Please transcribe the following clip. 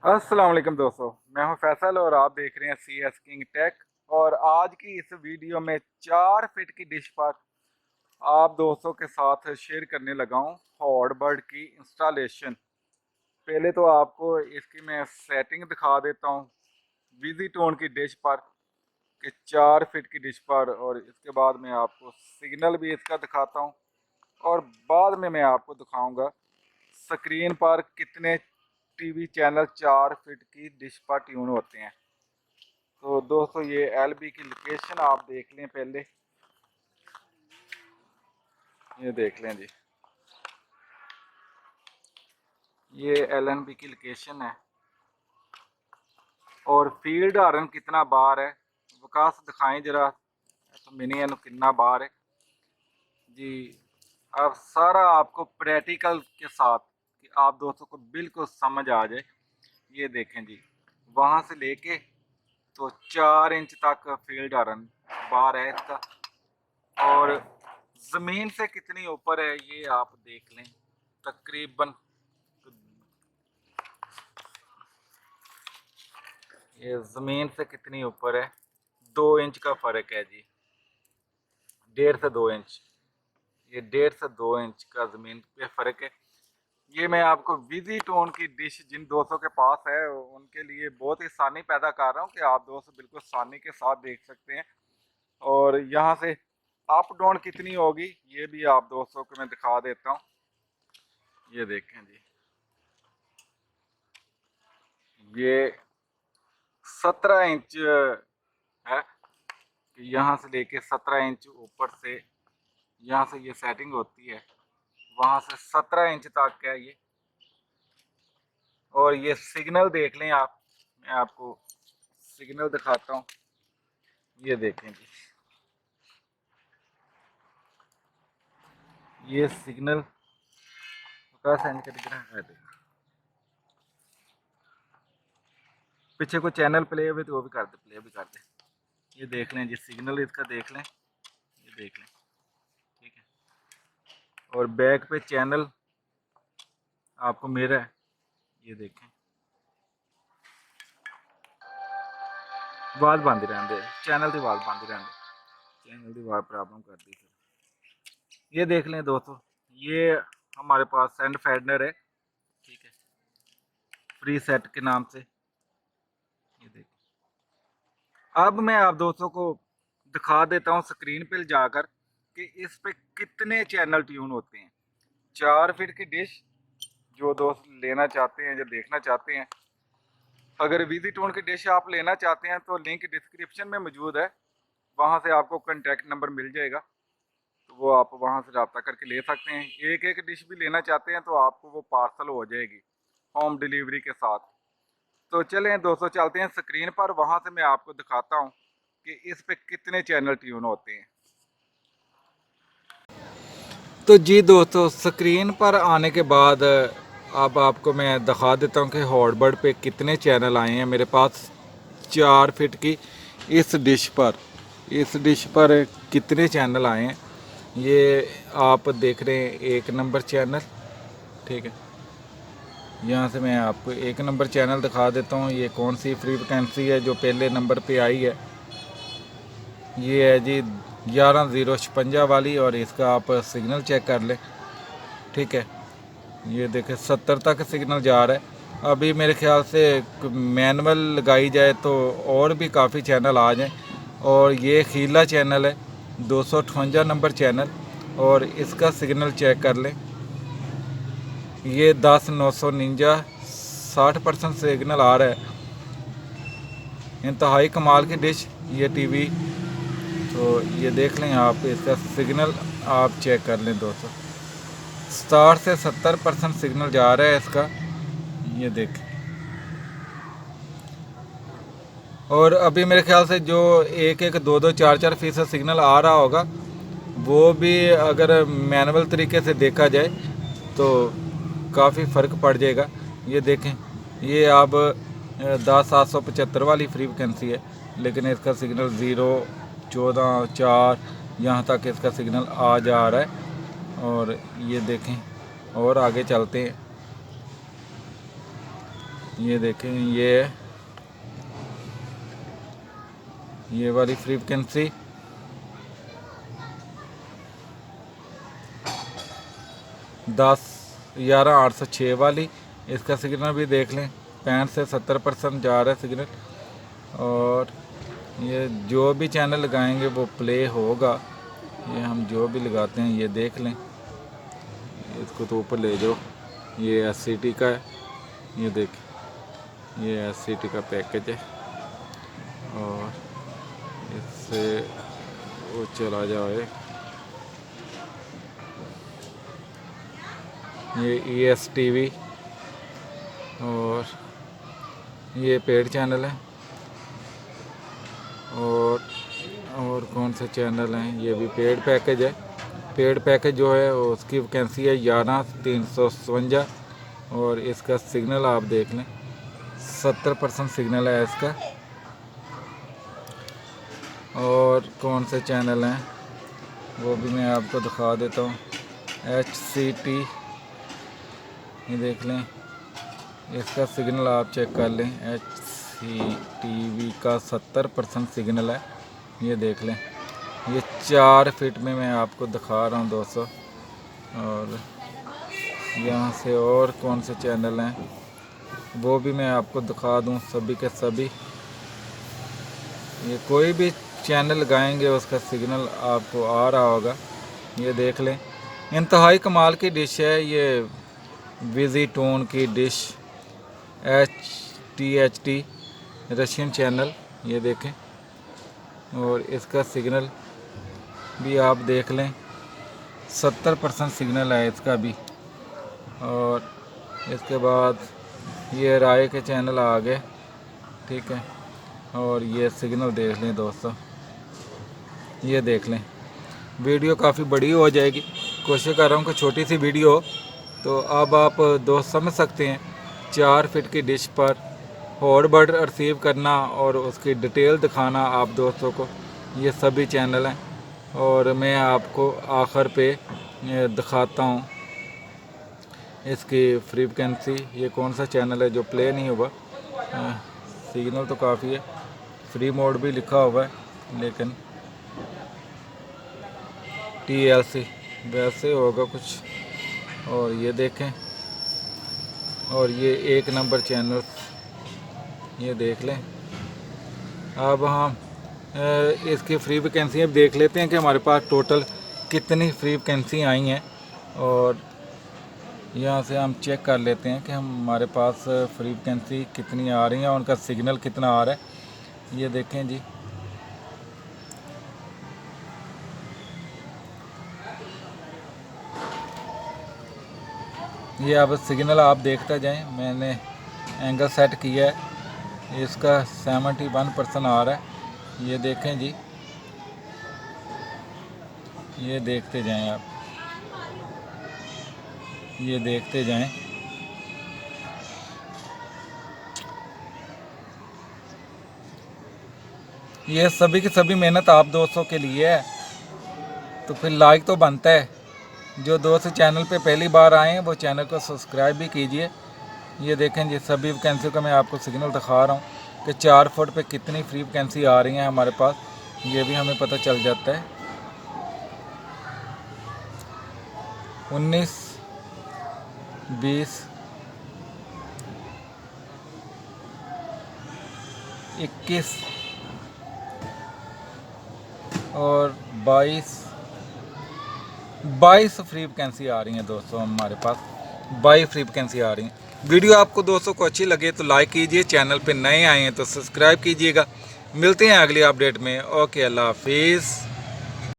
अस्सलाम वालेकुम दोस्तों, मैं हूं फैसल और आप देख रहे हैं सी एस किंग टेक। और आज की इस वीडियो में 4 फीट की डिश पर आप दोस्तों के साथ शेयर करने लगा हूं हॉटबर्ड की इंस्टॉलेशन। पहले तो आपको इसकी मैं सेटिंग दिखा देता हूं विजिटोन की डिश पर कि 4 फीट की डिश पर, और इसके बाद मैं आपको सिग्नल भी इसका दिखाता हूं और बाद में मैं आपको दिखाऊंगा स्क्रीन पर कितने टीवी चैनल 4 फीट की डिश पर ट्यून होते हैं। तो दोस्तों ये एलबी की लोकेशन आप देख लें पहले, ये देख लें जी, ये एलएनबी की लोकेशन है। और फील्ड हॉर्न कितना बार है विकास दिखाएं जरा, तो मिनी कितना बार है जी। अब सारा आपको प्रैक्टिकल के साथ कि आप दोस्तों को बिल्कुल समझ आ जाए। ये देखें जी, वहाँ से लेके तो 4 इंच तक फील्ड हॉर्न बार है इसका। और ज़मीन से कितनी ऊपर है ये आप देख लें, तकरीबन ये ज़मीन से कितनी ऊपर है, 2 इंच का फ़र्क है जी, 1.5 से 2 इंच। ये 1.5 से 2 इंच का ज़मीन पे फ़र्क है। ये मैं आपको विजी टोन की डिश जिन दोस्तों के पास है उनके लिए बहुत ही आसानी पैदा कर रहा हूँ कि आप दोस्त बिल्कुल आसानी के साथ देख सकते हैं। और यहाँ से अप डाउन कितनी होगी ये भी आप दोस्तों को मैं दिखा देता हूँ। ये देखें जी, ये 17 इंच है कि यहाँ से लेके 17 इंच ऊपर से, यहाँ से ये सेटिंग होती है, वहाँ से 17 इंच तक है ये। और ये सिग्नल देख लें आप, मैं आपको सिग्नल दिखाता हूँ। ये देखें जी, ये सिग्नल का सेंड कर दिया है। पीछे कोई चैनल प्ले हुए तो वो भी कर दे, प्ले भी कर दे। ये देख लें जी, सिग्नल इसका देख लें, ये देख लें, ठीक है। और बैक पे चैनल आपको मेरा है, ये देखें। आवाज़ बंद रहने दे, चैनल की आवाज़ बंद रहने दे, चैनल की आवाज़ प्रॉब्लम कर दी फिर। ये देख लें दोस्तों, ये हमारे पास सेंड फैडनर है, ठीक है, फ्री सेट के नाम से। ये देख, अब मैं आप दोस्तों को दिखा देता हूँ स्क्रीन पे जाकर कि इस पे कितने चैनल ट्यून होते हैं। 4 फीट की डिश जो दोस्त लेना चाहते हैं, जो देखना चाहते हैं, अगर विजिटोन की डिश आप लेना चाहते हैं तो लिंक डिस्क्रिप्शन में मौजूद है, वहाँ से आपको कॉन्टैक्ट नंबर मिल जाएगा, तो वो आप वहाँ से रब्ता करके ले सकते हैं। एक एक डिश भी लेना चाहते हैं तो आपको वो पार्सल हो जाएगी होम डिलीवरी के साथ। तो चलें दोस्तों, चलते हैं स्क्रीन पर, वहाँ से मैं आपको दिखाता हूँ कि इस पे कितने चैनल ट्यून होते हैं। तो जी दोस्तों, स्क्रीन पर आने के बाद अब आपको मैं दिखा देता हूँ कि हॉटबर्ड पे कितने चैनल आए हैं मेरे पास 4 फीट की इस डिश पर। इस डिश पर कितने चैनल आए हैं ये आप देख रहे हैं, 1 नंबर चैनल, ठीक है। यहाँ से मैं आपको 1 नंबर चैनल दिखा देता हूँ। ये कौन सी फ्रीक्वेंसी है जो पहले नंबर पे आई है, ये है जी 11056 वाली, और इसका आप सिग्नल चेक कर लें, ठीक है। ये देखें 70 तक सिग्नल जा रहा है। अभी मेरे ख्याल से मैनुअल लगाई जाए तो और भी काफ़ी चैनल आ जाएं। और ये खीला चैनल है, 258 नंबर चैनल, और इसका सिग्नल चेक कर लें। ये 10 949 60% सिग्नल आ रहा है। इंतहाई कमाल की डिश ये टीवी। तो ये देख लें आप, इसका सिग्नल आप चेक कर लें दोस्तों, 60 से 70% सिग्नल जा रहा है इसका, ये देखें। और अभी मेरे ख्याल से जो 1 1 2 2 4 4% सिग्नल आ रहा होगा, वो भी अगर मैनुअल तरीके से देखा जाए तो काफ़ी फ़र्क पड़ जाएगा। ये देखें, ये अब 10 775 वाली फ्रीक्वेंसी है, लेकिन इसका सिग्नल 0 14 4 यहाँ तक इसका सिग्नल आ जा रहा है। और ये देखें, और आगे चलते हैं। ये देखें, ये वाली फ्रीक्वेंसी 10-11-806 वाली, इसका सिग्नल भी देख लें। 65 से 70% जा रहा है सिग्नल। और ये जो भी चैनल लगाएंगे वो प्ले होगा। ये हम जो भी लगाते हैं ये देख लें। इसको तो ऊपर ले जाओ। ये SCT का है, ये देख, ये SCT का पैकेज है। और इससे वो चला जाए, ये ESTV। और ये पेड चैनल है। और कौन से चैनल हैं, ये भी पेड पैकेज है। पेड पैकेज जो है उसकी वैकेंसी है 11,357। और इसका सिग्नल आप देख लें, 70% सिग्नल है इसका। और कौन से चैनल हैं वो भी मैं आपको दिखा देता हूँ। HCT, ये देख लें, इसका सिग्नल आप चेक कर लें। HCTV का 70% सिग्नल है, ये देख लें। ये 4 फीट में मैं आपको दिखा रहा हूँ दोस्तों। और यहाँ से और कौन से चैनल हैं वो भी मैं आपको दिखा दूँ, सभी के सभी। ये कोई भी चैनल लगाएंगे उसका सिग्नल आपको आ रहा होगा, ये देख लें। इंतहाई कमाल की डिश है ये, विजिटोन की डिश, HTHT रशियन चैनल, ये देखें। और इसका सिग्नल भी आप देख लें, 70% सिग्नल है इसका भी। और इसके बाद ये राय के चैनल आ गए, ठीक है। और ये सिग्नल देख लें दोस्तों, ये देख लें। वीडियो काफ़ी बड़ी हो जाएगी, कोशिश कर रहा हूँ कि छोटी सी वीडियो हो। तो अब आप दोस्त समझ सकते हैं, 4 फीट की डिश पर हॉट बर्ड रिसीव करना और उसकी डिटेल दिखाना आप दोस्तों को, ये सभी चैनल हैं। और मैं आपको आखिर पे दिखाता हूँ इसकी फ्रीक्वेंसी। ये कौन सा चैनल है जो प्ले नहीं हुआ। सिग्नल तो काफ़ी है, फ्री मोड भी लिखा हुआ है, लेकिन TLC वैसे होगा कुछ। और ये देखें, और ये 1 नंबर चैनल, ये देख लें। अब हम इसकी फ्री वैकेंसी अब देख लेते हैं कि हमारे पास टोटल कितनी फ्री वैकेंसी आई हैं। और यहाँ से हम चेक कर लेते हैं कि हमारे पास फ्री वैकेंसी कितनी आ रही हैं और उनका सिग्नल कितना आ रहा है। ये देखें जी, ये अब सिग्नल आप देखते जाएं। मैंने एंगल सेट किया है, इसका 71% आ रहा है, ये देखें जी, ये देखते जाएं आप, ये देखते जाएं। ये सभी की सभी मेहनत आप दोस्तों के लिए है, तो फिर लाइक तो बनता है। जो दोस्त चैनल पे पहली बार आए हैं वो चैनल को सब्सक्राइब भी कीजिए। ये देखें जी, सभी वैकेंसी का मैं आपको सिग्नल दिखा रहा हूँ कि 4 फुट पे कितनी फ्री वैकेंसी आ रही हैं हमारे पास, ये भी हमें पता चल जाता है। 19, 20, 21 और 22 फ्री वैकेंसी आ रही हैं दोस्तों हमारे पास। 22 फ्री वैकेंसी आ रही हैं। वीडियो आपको दोस्तों को अच्छी लगे तो लाइक कीजिए, चैनल पे नए आए हैं तो सब्सक्राइब कीजिएगा। मिलते हैं अगली अपडेट में। ओके, अल्लाह हाफिज़।